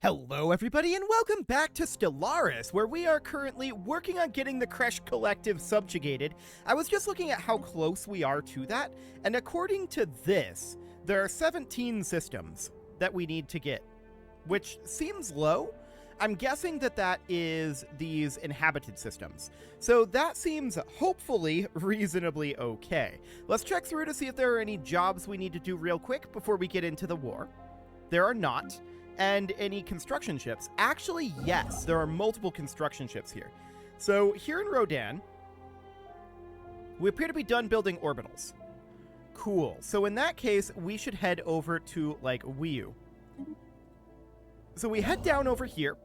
Hello everybody and welcome back to Stellaris, where we are currently working on getting the Kresh Collective subjugated. I was just looking at how close we are to that, and according to this, there are 17 systems that we need to get, which seems low. I'm guessing that that is these inhabited systems. So that seems hopefully reasonably okay. Let's check through to see if there are any jobs we need to do real quick before we get into the war. There are not. And any construction ships? Actually, yes, there are multiple construction ships here. So here in Rodan, we appear to be done building orbitals. Cool. So in that case, we should head over to, like, Wiu. So we head down over here,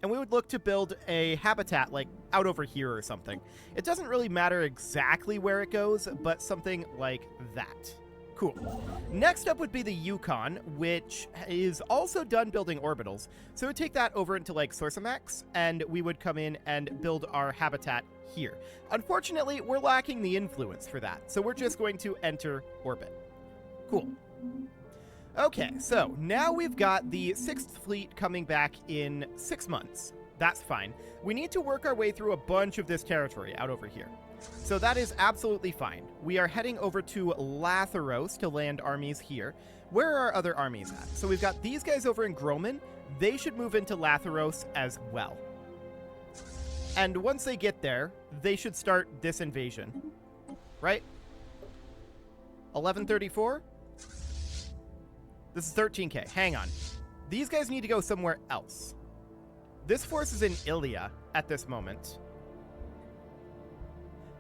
and we would look to build a habitat, like, out over here or something. It doesn't really matter exactly where it goes, but something like that. Cool. Next up would be the Yukon, which is also done building orbitals. So we'd take that over into like Sorsamax, and we would come in and build our habitat here. Unfortunately, we're lacking the influence for that, so we're just going to enter orbit. Cool. Okay, so now we've got the 6th Fleet coming back in 6 months. That's fine. We need to work our way through a bunch of this territory out over here. So that is absolutely fine. We are heading over to Latharos to land armies here. Where are our other armies at? So we've got these guys over in Groman. They should move into Latharos as well. And once they get there, they should start this invasion. Right? 1134? This is 13k. Hang on. These guys need to go somewhere else. This force is in Ilia at this moment.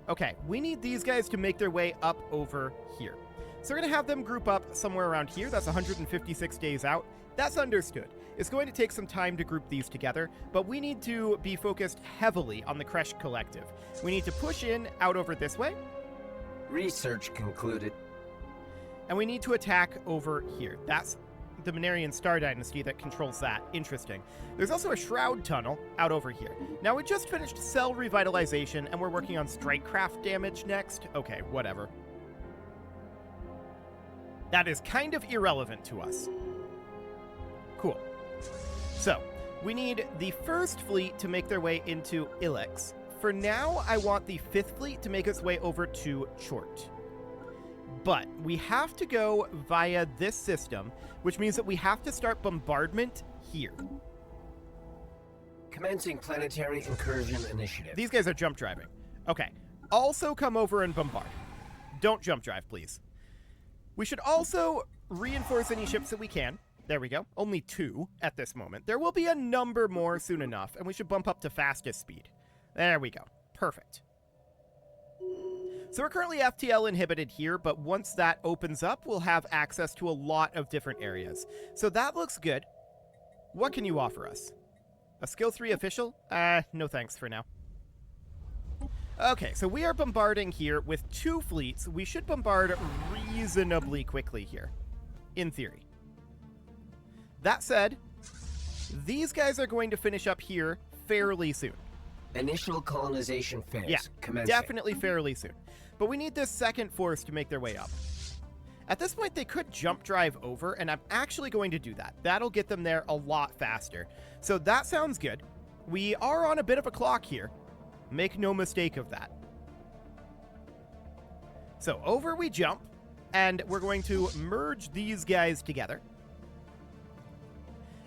Okay, we need these guys to make their way up over here. So we're going to have them group up somewhere around here. That's 156 days out. That's understood. It's going to take some time to group these together, but we need to be focused heavily on the Kresh Collective. We need to push in out over this way. Research concluded. And we need to attack over here. That's the Manarian Star Dynasty that controls that. Interesting. There's also a Shroud Tunnel out over here. Now, we just finished Cell Revitalization, and we're working on Strikecraft damage next. Okay, whatever. That is kind of irrelevant to us. Cool. So, we need the 1st Fleet to make their way into Ilex. For now, I want the 5th Fleet to make its way over to Chort. But we have to go via this system, which means that we have to start bombardment here. Commencing Planetary Incursion Initiative. These guys are jump driving. Okay. Also come over and bombard. Don't jump drive, please. We should also reinforce any ships that we can. There we go. Only 2 at this moment. There will be a number more soon enough, and we should bump up to fastest speed. There we go. Perfect. So we're currently FTL inhibited here, but once that opens up, we'll have access to a lot of different areas. So that looks good. What can you offer us? A skill 3 official? No thanks for now. Okay, so we are bombarding here with 2 fleets. We should bombard reasonably quickly here, in theory. That said, these guys are going to finish up here fairly soon. Initial colonization phase. Yeah, commencing. definitely fairly soon. But we need this 2nd force to make their way up. At this point, they could jump drive over, and I'm actually going to do that. That'll get them there a lot faster. So that sounds good. We are on a bit of a clock here. Make no mistake of that. So over we jump, and we're going to merge these guys together.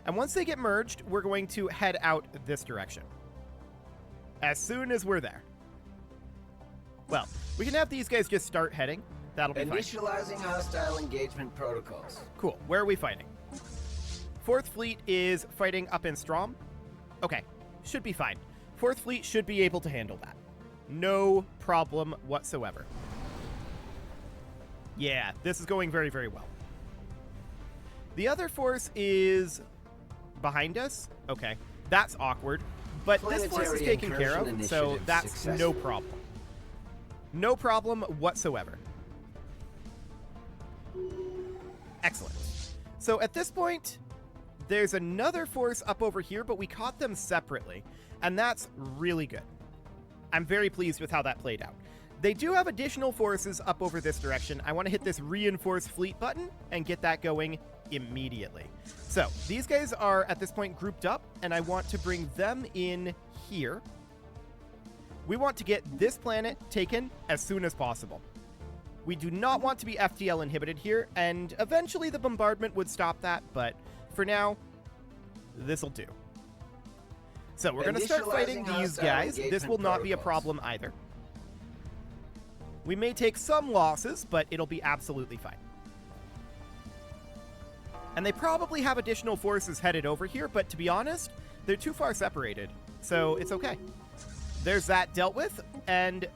And once they get merged, we're going to head out this direction. As soon as we're there. Well, we can have these guys just start heading. That'll be fine. Initializing hostile engagement protocols. Cool. Where are we fighting? 4th Fleet is fighting up in Strom. Okay. Should be fine. 4th Fleet should be able to handle that. No problem whatsoever. Yeah, this is going very, very well. The other force is behind us. Okay. That's awkward. But this force is taken care of, so that's no problem. No problem whatsoever. Excellent. So at this point, there's another force up over here, but we caught them separately, and that's really good. I'm very pleased with how that played out. They do have additional forces up over this direction. I want to hit this reinforce fleet button and get that going immediately. So these guys are at this point grouped up, and I want to bring them in here. We want to get this planet taken as soon as possible. We do not want to be FTL inhibited here, and eventually the bombardment would stop that, but for now, this'll do. So we're going to start fighting these guys. This will not be a problem either. We may take some losses, but it'll be absolutely fine. And they probably have additional forces headed over here, but to be honest, they're too far separated, so it's okay. There's that dealt with, and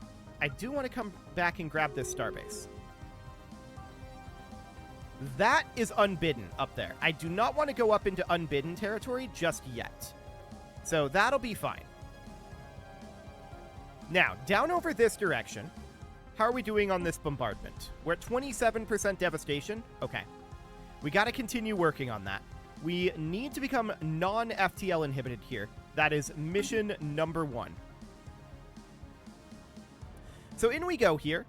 I do want to come back and grab this starbase. That is Unbidden up there. I do not want to go up into Unbidden territory just yet. So that'll be fine. Now, down over this direction, how are we doing on this bombardment? We're at 27% devastation. Okay. We got to continue working on that. We need to become non-FTL inhibited here. That is mission number 1. So in we go here.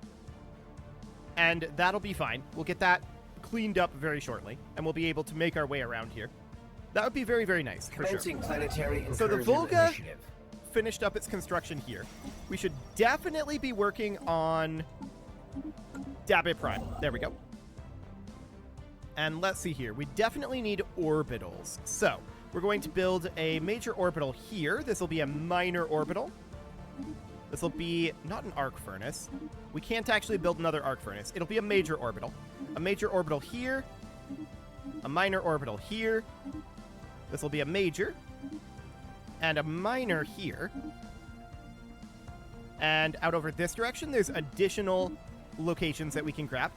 And that'll be fine. We'll get that cleaned up very shortly. And we'll be able to make our way around here. That would be very, very nice, for sure. Planetary so the Volga initiative. Finished up its construction here. We should definitely be working on Dabe Prime. There we go. And let's see here. We definitely need orbitals. So we're going to build a major orbital here. This will be a minor orbital. This will be not an arc furnace. We can't actually build another arc furnace. It'll be a major orbital. A major orbital here. A minor orbital here. This will be a major. And a minor here. And out over this direction, there's additional locations that we can grab.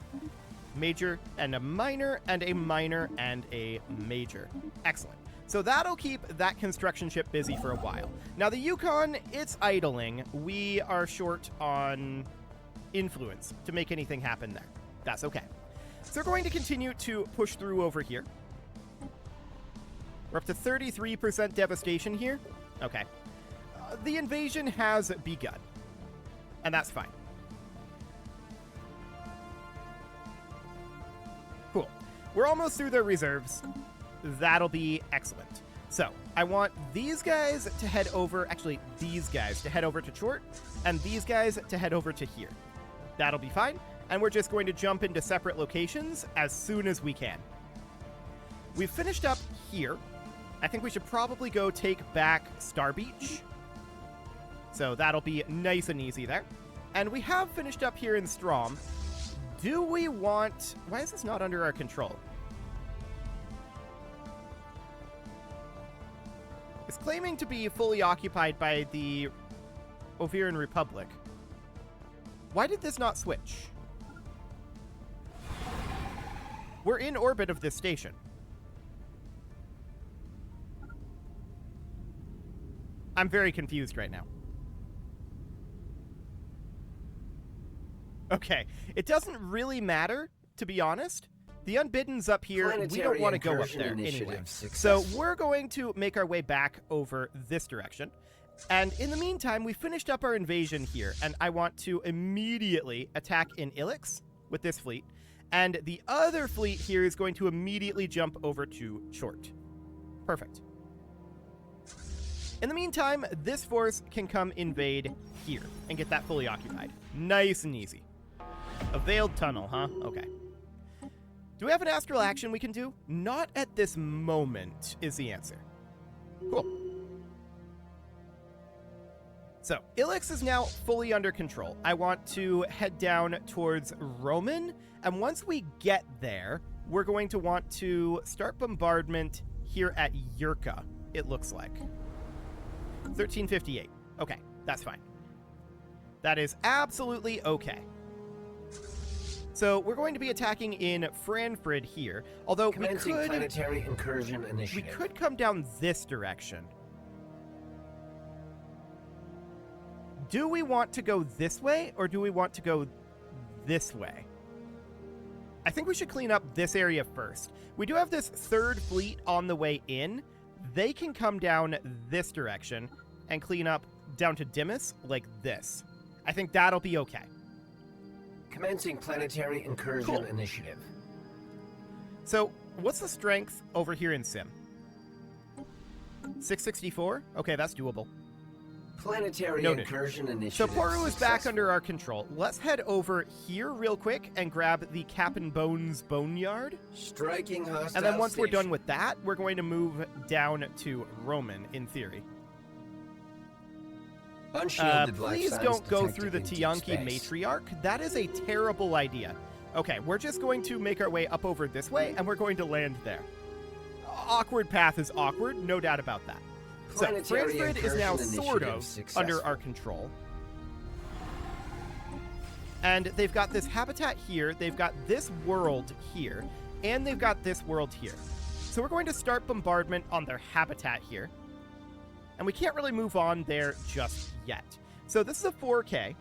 Major and a minor and a minor and a major. Excellent. So that'll keep that construction ship busy for a while. Now the Yukon, it's idling. We are short on influence to make anything happen there. That's okay. So we're going to continue to push through over here. We're up to 33% devastation here. Okay. The invasion has begun. And that's fine. Cool. We're almost through their reserves. That'll be excellent. So, I want these guys to head over, actually, these guys to head over to Chort, and these guys to head over to here. That'll be fine. And we're just going to jump into separate locations as soon as we can. We've finished up here. I think we should probably go take back Star Beach. So that'll be nice and easy there. And we have finished up here in Strom. Do we want... Why is this not under our control? It's claiming to be fully occupied by the Oviran Republic. Why did this not switch? We're in orbit of this station. I'm very confused right now. Okay, it doesn't really matter, to be honest. The Unbidden's up here. We don't want to go up there anyway. So we're going to make our way back over this direction. And in the meantime, we finished up our invasion here, and I want to immediately attack in Ilix with this fleet. And the other fleet here is going to immediately jump over to Chort. Perfect. In the meantime, this force can come invade here and get that fully occupied. Nice and easy. A veiled tunnel, huh? Okay. Do we have an astral action we can do? Not at this moment is the answer. Cool. So, Ilix is now fully under control. I want to head down towards Roman, and once we get there, we're going to want to start bombardment here at Yurka, it looks like. 1358. Okay, that's fine. That is absolutely okay. So we're going to be attacking in Franfrid here, although Commencing Planetary Incursion Initiative. We could come down this direction. Do we want to go this way, or do we want to go this way? I think we should clean up this area first. We do have this third fleet on the way in. They can come down this direction and clean up down to Dimas like this. I think that'll be okay. Commencing Planetary Incursion Initiative. So What's the strength over here in Sim? 664? Okay, that's doable. Planetary Noted. incursion So initiative. Poru is back successful. under our control. Let's head over here real quick and grab the Cap and Bones Boneyard. Striking hostile And then once we're done station. with that, we're going to move down to Roman, in theory. Unshielded life Please signs don't go detected through the in deep Tiyanki space. matriarch. That is a terrible idea. Okay, we're just going to make our way up over this way, and we're going to land there. Awkward path is awkward, no doubt about that. So, Planetary Franfred is now incursion sort initiative of successful. under our control. And they've got this habitat here, they've got this world here, and they've got this world here. So we're going to start bombardment on their habitat here. And we can't really move on there just yet. So this is a 4K.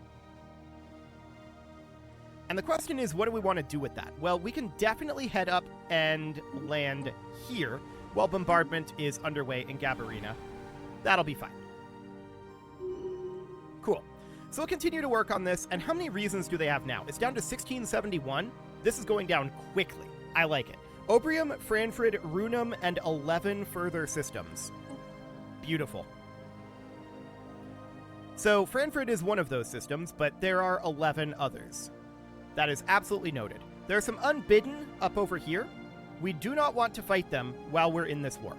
And the question is, what do we want to do with that? Well, we can definitely head up and land here while bombardment is underway in Gabarina. That'll be fine. Cool. So we'll continue to work on this. And how many reasons do they have now? It's down to 1671. This is going down quickly. I like it. Obrium, Franfred, Runum, and 11 further systems. Beautiful. So Franfred is one of those systems, but there are 11 others. That is absolutely noted. There are some Unbidden up over here. We do not want to fight them while we're in this war.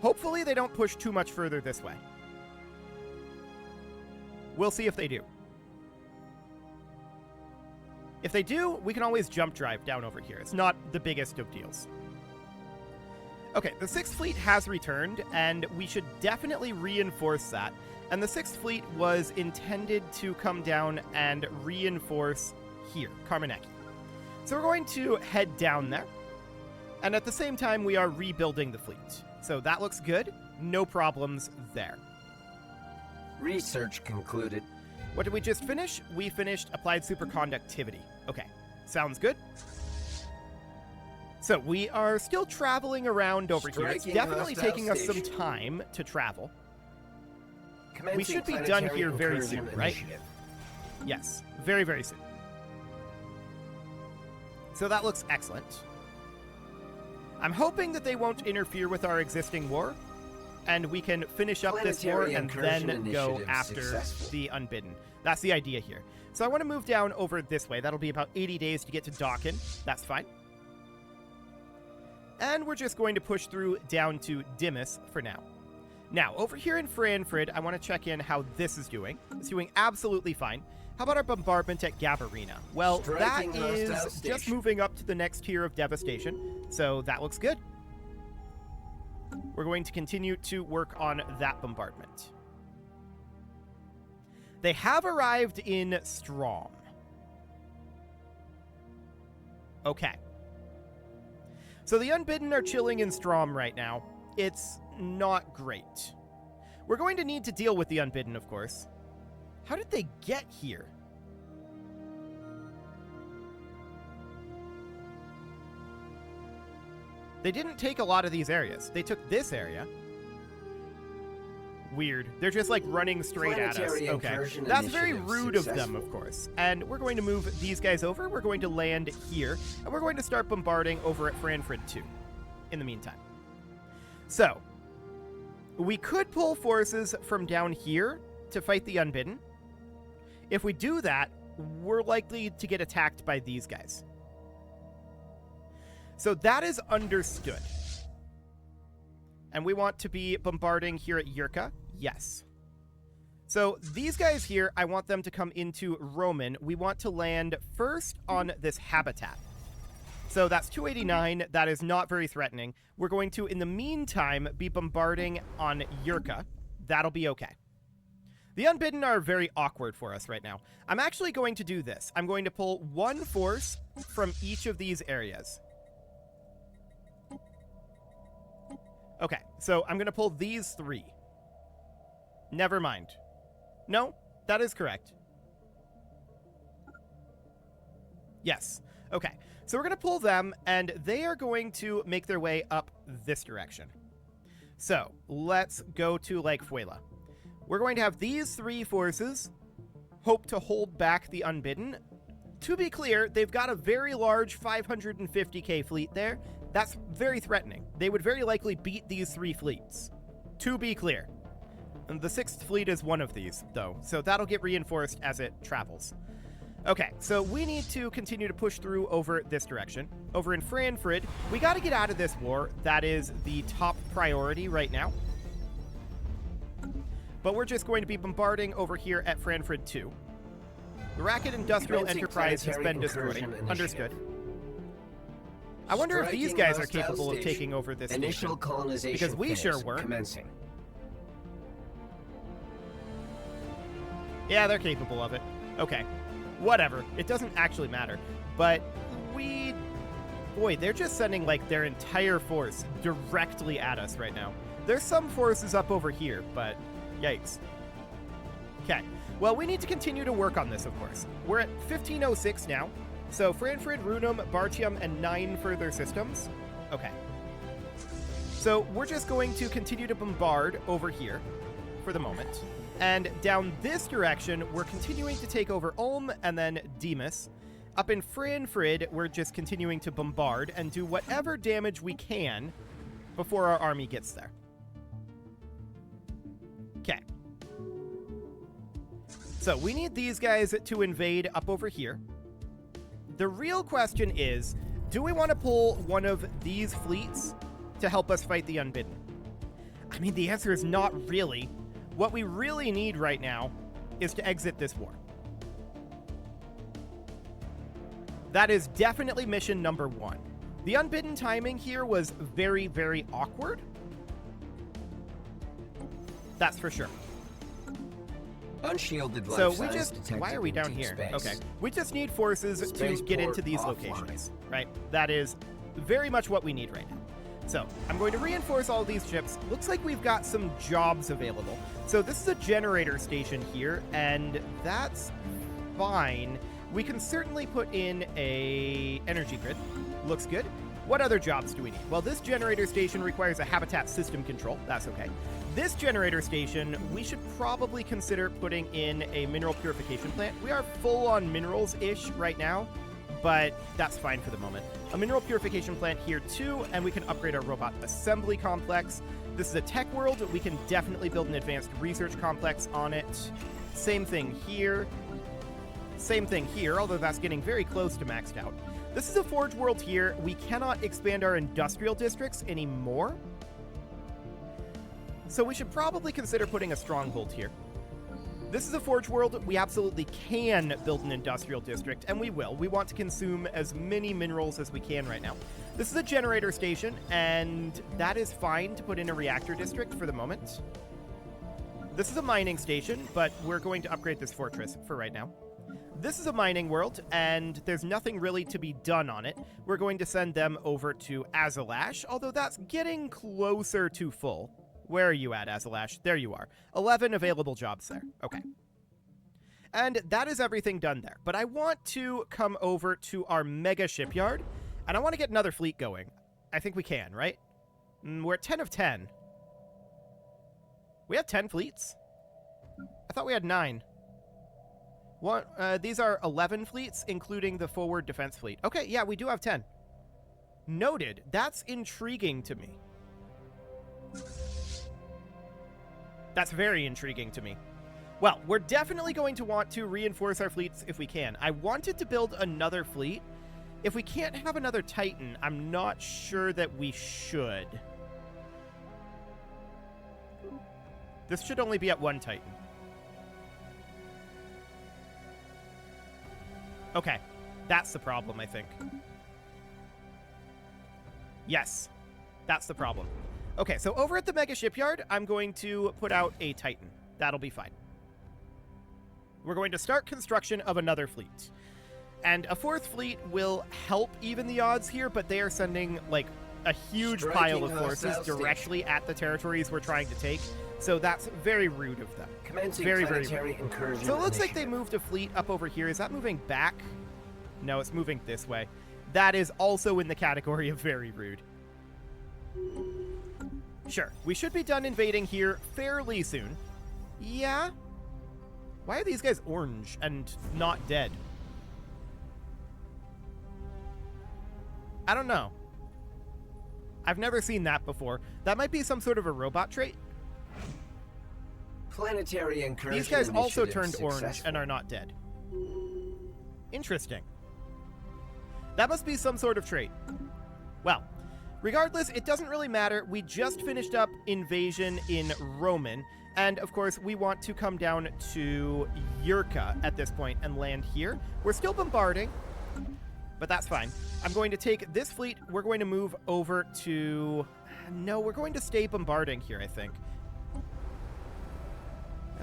Hopefully they don't push too much further this way. We'll see if they do. If they do, we can always jump drive down over here. It's not the biggest of deals. Okay, the 6th Fleet has returned, and we should definitely reinforce that. And the 6th Fleet was intended to come down and reinforce here, Carmaneki. So we're going to head down there. And at the same time, we are rebuilding the fleet. So that looks good. No problems there. Research concluded. What did we just finish? We finished applied superconductivity. Okay, sounds good. So we are still traveling around over here. It's Striking definitely hostile taking us some station. time to travel. Commencing We should be done planetary here very incursion soon, right? initiative. Yes, very, very soon. So that looks excellent. I'm hoping that they won't interfere with our existing war, and we can finish up this war Planetary and incursion then go initiative after successful. the Unbidden. That's the idea here. So I want to move down over this way. That'll be about 80 days to get to Dawkin. That's fine. And we're just going to push through down to Dimas for now. Now, over here in Franfred, I want to check in how this is doing. It's doing absolutely fine. How about our bombardment at Gabarina? Well, Striking that hostile is just station. moving up to the next tier of devastation, so that looks good. We're going to continue to work on that bombardment. They have arrived in Strom. Okay. So the Unbidden are chilling in Strom right now. It's not great. We're going to need to deal with the Unbidden, of course. How did they get here? They didn't take a lot of these areas. They took this area. Weird. They're just like running straight at us. Planetary Okay. incursion That's very initiative rude of them, successful. of course. And we're going to move these guys over. We're going to land here. And we're going to start bombarding over at Franfred 2 in the meantime. So, we could pull forces from down here to fight the Unbidden. If we do that, we're likely to get attacked by these guys. So that is understood. And we want to be bombarding here at Yurka? Yes. So these guys here, I want them to come into Roman. We want to land first on this habitat. So that's 289. That is not very threatening. We're going to, in the meantime, be bombarding on Yurka. That'll be okay. The Unbidden are very awkward for us right now. I'm actually going to do this. I'm going to pull one force from each of these areas. Okay, so I'm going to pull these 3. Never mind. No, that is correct. Yes. Okay, so we're going to pull them, and they are going to make their way up this direction. So, let's go to Lake Fuela. We're going to have these 3 forces hope to hold back the Unbidden. to be clear, they've got a very large 550k fleet there. That's very threatening. They would very likely beat these 3 fleets, to be clear. And the 6th fleet is one of these, though, so that'll get reinforced as it travels. Okay, so we need to continue to push through over this direction. Over in Franfrid, we got to get out of this war. That is the top priority right now. But we're just going to be bombarding over here at Franfrid 2. The Racket Industrial Enterprise has been destroyed. Understood. I wonder if these guys are capable of taking over this Initial station. colonization Because we sure were. Commencing. Yeah, they're capable of it. Okay. Whatever. It doesn't actually matter. But boy, they're just sending, like, their entire force directly at us right now. There's some forces up over here, but yikes. Okay. Well, we need to continue to work on this, of course. We're at 1506 now. So Franfrid, Runum, Bartium, and 9 further systems. Okay. So we're just going to continue to bombard over here for the moment. And down this direction, we're continuing to take over Ulm and then Demas. Up in Franfrid, we're just continuing to bombard and do whatever damage we can before our army gets there. Okay. So we need these guys to invade up over here. The real question is, do we want to pull one of these fleets to help us fight the Unbidden? I mean, the answer is not really. What we really need right now is to exit this war. That is definitely mission number 1. The Unbidden timing here was very, very awkward. That's for sure. Unshielded life So we signs just, detected why are we in down deep here? space. Okay. We just need forces to get into Spaceport these offline. locations, right? That is very much what we need right now. So I'm going to reinforce all these ships. Looks like we've got some jobs available. So this is a generator station here, and that's fine. We can certainly put in a energy grid. Looks good. What other jobs do we need? Well, this generator station requires a habitat system control. That's okay. This generator station, we should probably consider putting in a mineral purification plant. We are full on minerals-ish right now, but that's fine for the moment. A mineral purification plant here too, and we can upgrade our robot assembly complex. This is a tech world. We can definitely build an advanced research complex on it. Same thing here. Same thing here, although that's getting very close to maxed out. This is a forge world here. We cannot expand our industrial districts anymore. So we should probably consider putting a stronghold here. This is a forge world. We absolutely can build an industrial district, and we will. We want to consume as many minerals as we can right now. This is a generator station, and that is fine to put in a reactor district for the moment. This is a mining station, but we're going to upgrade this fortress for right now. This is a mining world, and there's nothing really to be done on it. We're going to send them over to Azalash, although that's getting closer to full. Where are you at, Azalash? There you are. 11 available jobs there. Okay. And that is everything done there. But I want to come over to our mega shipyard, and I want to get another fleet going. I think we can, right? We're at 10 of 10. We have 10 fleets? I thought we had 9. What? These are 11 fleets, including the forward defense fleet. Okay, yeah, we do have 10. Noted. That's intriguing to me. That's very intriguing to me. Well, we're definitely going to want to reinforce our fleets if we can. I wanted to build another fleet. If we can't have another Titan, I'm not sure that we should. This should only be at 1 Titan. Okay, that's the problem, I think. Yes, that's the problem. Okay, so over at the Mega Shipyard, I'm going to put out a Titan. That'll be fine. We're going to start construction of another fleet. And a 4th fleet will help even the odds here, but they are sending, like, a huge pile of forces directly at the territories we're trying to take. So that's very rude of them. Very, very rude. So it looks like they moved a fleet up over here. Is that moving back? No, it's moving this way. That is also in the category of very rude. Sure, we should be done invading here fairly soon. Yeah? Why are these guys orange and not dead? I don't know. I've never seen that before. That might be some sort of a robot trait. Planetary incursion. These guys also initiative turned orange successful. and are not dead. Interesting. That must be some sort of trait. Well, regardless, it doesn't really matter. We just finished up invasion in Roman, and of course, we want to come down to Yurka at this point and land here. We're still bombarding, but that's fine. I'm going to take this fleet. We're going to move over to... No, we're going to stay bombarding here, I think.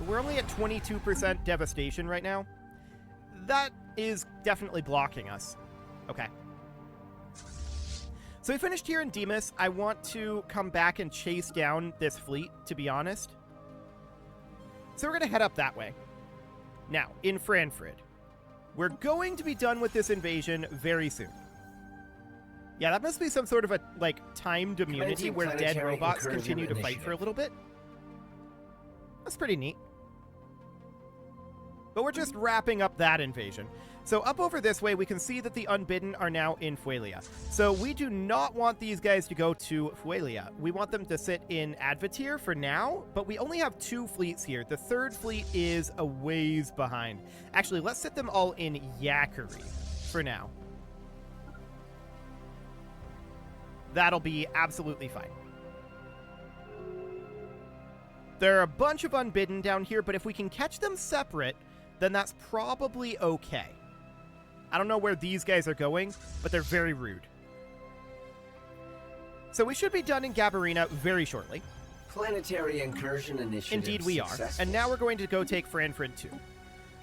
We're only at 22% devastation right now. That is definitely blocking us. Okay. So we finished here in Demas. I want to come back and chase down this fleet, to be honest. So we're going to head up that way. Now, in Franfrid, we're going to be done with this invasion very soon. Yeah, that must be some sort of a, like, timed immunity where dead Planetary robots incursion continue to fight initiative. for a little bit. That's pretty neat. But we're just wrapping up that invasion. So up over this way, we can see that the Unbidden are now in Fuelia. So we do not want these guys to go to Fuelia. We want them to sit in Advatir for now, but we only have 2 fleets here. The 3rd fleet is a ways behind. Actually, let's sit them all in Yakari for now. That'll be absolutely fine. There are a bunch of Unbidden down here, but if we can catch them separate, then that's probably okay. I don't know where these guys are going, but they're very rude. So we should be done in Gabarina very shortly. Planetary incursion initiative. Indeed we are. successful. And now we're going to go take Franfrid 2.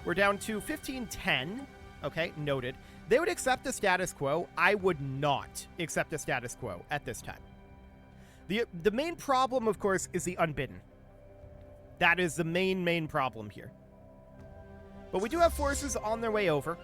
We're down to 1510. Okay, noted. They would accept the status quo. I would not accept the status quo at this time. The main problem, of course, is the Unbidden. That is the main problem here. But we do have forces on their way over.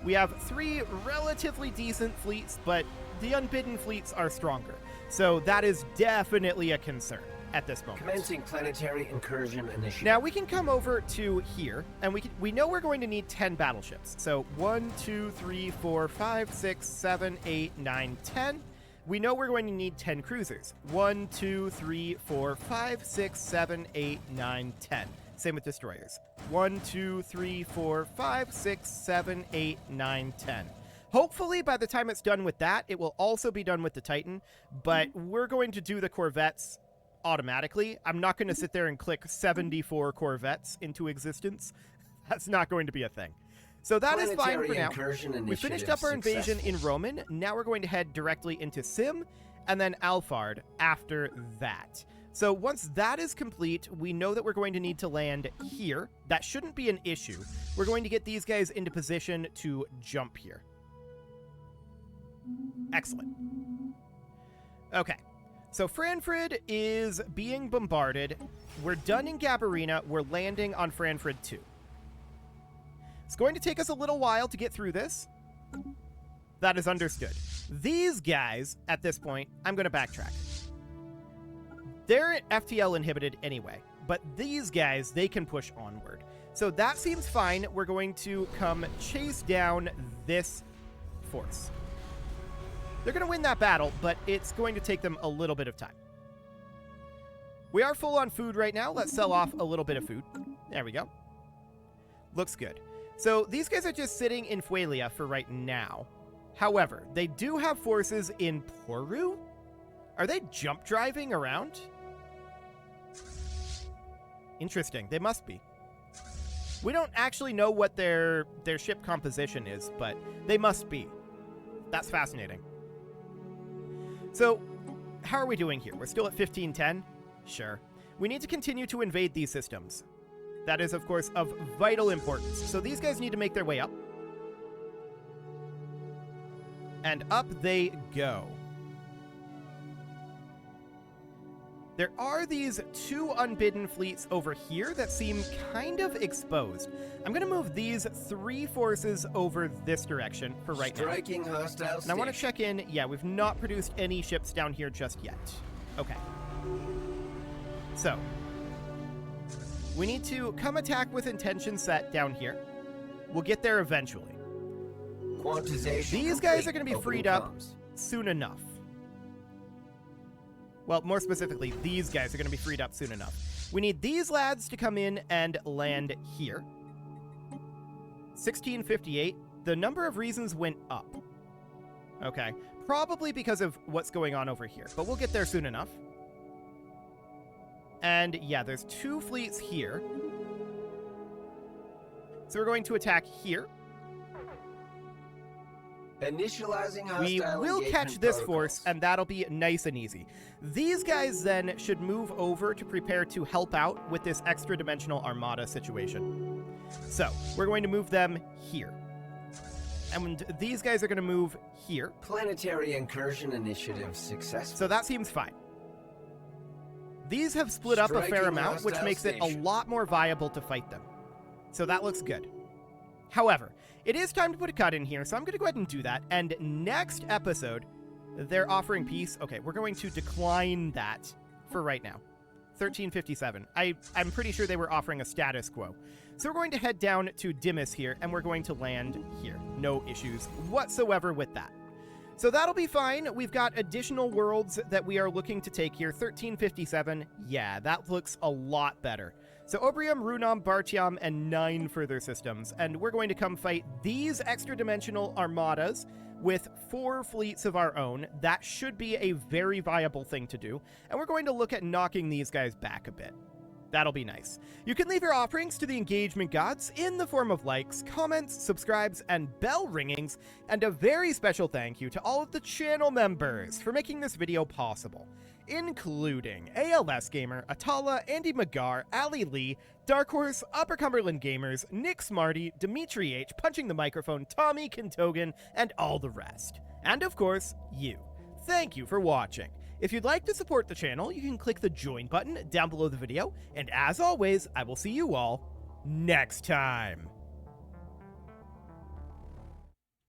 We have 3 relatively decent fleets, but the Unbidden fleets are stronger. So that is definitely a concern at this moment. Commencing planetary incursion initiative. Now we can come over to here, and we know we're going to need 10 battleships. So 1, 2, 3, 4, 5, 6, 7, 8, 9, 10. We know we're going to need 10 cruisers. 1, 2, 3, 4, 5, 6, 7, 8, 9, 10. Same with destroyers. 1, 2, 3, 4, 5, 6, 7, 8, 9, 10. Hopefully, by the time it's done with that, it will also be done with the Titan, but we're going to do the Corvettes automatically. I'm not going to sit there and click 74 Corvettes into existence. That's not going to be a thing. So that is fine for now. We finished up our invasion in Roman. Now we're going to head directly into Sim, and then Alphard after that. So once that is complete, we know that we're going to need to land here. That shouldn't be an issue. We're going to get these guys into position to jump here. Excellent. Okay. So Franfrid is being bombarded. We're done in Gabarina. We're landing on Franfrid 2. It's going to take us a little while to get through this. That is understood. These guys, at this point, I'm going to backtrack. They're FTL inhibited anyway, but these guys, they can push onward. So that seems fine. We're going to come chase down this force. They're going to win that battle, but it's going to take them a little bit of time. We are full on food right now. Let's sell off a little bit of food. There we go. Looks good. So these guys are just sitting in Fuelia for right now. However, they do have forces in Poru. Are they jump driving around? Interesting. They must be. We don't actually know what their ship composition is, but they must be. That's fascinating. So, how are we doing here? We're still at 1510? Sure. We need to continue to invade these systems. That is, of course, of vital importance. So these guys need to make their way up. And up they go. There are these 2 Unbidden fleets over here that seem kind of exposed. I'm going to move these 3 forces over this direction for right now. Striking hostile And I want to check in. Yeah, we've not produced any ships down here just yet. Okay. So, we need to come attack with intention set down here. We'll get there eventually. Quantization These guys are complete. going to be Opening freed up comms. soon enough. Well, more specifically, these guys are going to be freed up soon enough. We need these lads to come in and land here. 1658. The number of reasons went up. Okay. Probably because of what's going on over here, but we'll get there soon enough. And yeah, there's 2 fleets here. So we're going to attack here. Initializing hostile We will engagement catch this protocols. force, and that'll be nice and easy. These guys then should move over to prepare to help out with this extra-dimensional armada situation. So, we're going to move them here. And these guys are going to move here. Planetary incursion initiative successful. So that seems fine. These have split up a fair Striking amount, which hostile makes it a station. lot more viable to fight them. So that looks good. However, it is time to put a cut in here, so I'm going to go ahead and do that. And next episode, they're offering peace. Okay, we're going to decline that for right now. 1357. I'm pretty sure they were offering a status quo. So we're going to head down to Dimmis here, and we're going to land here. No issues whatsoever with that. So that'll be fine. We've got additional worlds that we are looking to take here. 1357. Yeah, that looks a lot better. So Obrium, Runam, Bartiam, and 9 further systems. And we're going to come fight these extra-dimensional armadas with 4 fleets of our own. That should be a very viable thing to do. And we're going to look at knocking these guys back a bit. That'll be nice. You can leave your offerings to the engagement gods in the form of likes, comments, subscribes, and bell ringings. And a very special thank you to all of the channel members for making this video possible, including ALS Gamer, Atala, Andy McGar, Ali Lee, Dark Horse, Upper Cumberland Gamers, Nick Smarty, Dimitri H, Punching the Microphone, Tommy Kintogan, and all the rest. And of course, you. Thank you for watching. If you'd like to support the channel, you can click the join button down below the video, and as always, I will see you all next time.